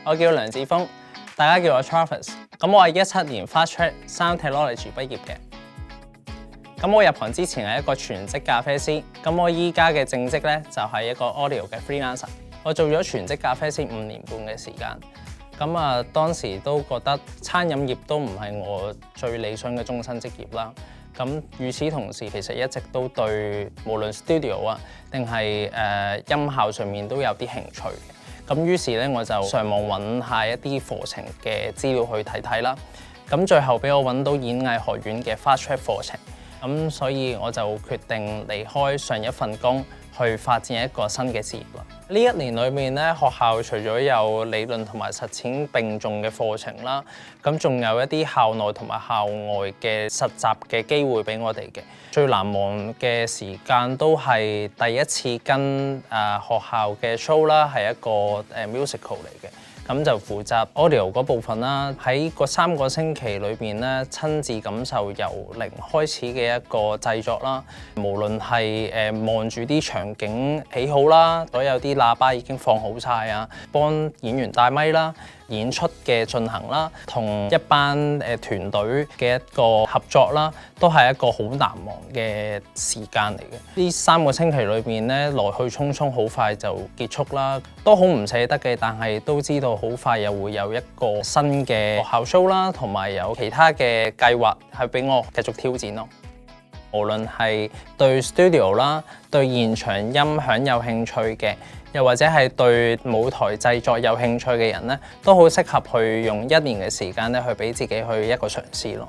我叫梁志峰，大家叫我 Travis。咁我係17年 Fast Track Sound Technology 畢業嘅。咁我入行之前係一個全職咖啡師，咁我依家嘅正職咧就係一個 audio 嘅 freelancer。我做咗全職咖啡師5年半嘅時間。咁當時都覺得餐飲業都唔係我最理想嘅終身職業啦。咁與此同時，其實一直都對無論 studio 啊，定係音效上面都有啲興趣嘅。咁於是咧，我就上網揾下一啲課程嘅資料去睇睇啦。咁最後俾我揾到演藝學院嘅 Fast Track 課程。咁所以我就決定離開上一份工，去發展一個新嘅事業啦。呢1年裏面咧，學校除咗有理論同埋實踐並重嘅課程啦，咁仲有一啲校內同埋校外嘅實習嘅機會俾我哋嘅。最難忘嘅時間都係第一次跟學校嘅 show 啦，係一個musical 嚟嘅。咁就負責 audio 嗰部分啦，喺嗰3個星期裏邊咧，親自感受由零開始嘅一個製作啦。無論係望住啲場景起好啦，所有啲喇叭已經放好晒啊，幫演員帶咪啦，演出嘅進行啦，同一班團隊嘅一個合作啦，都係一個好難忘嘅時間嚟嘅。呢3個星期裏邊咧，來去匆匆，好快就結束啦，都好唔捨得嘅。但係都知道好快又會有一個新嘅學校 show 啦，同埋有其他嘅計劃係俾我繼續挑戰咯。無論係對 studio 啦，對現場音響有興趣嘅，又或者係對舞台製作有興趣嘅人咧，都好適合去用1年嘅時間咧，去俾自己去一個嘗試咯。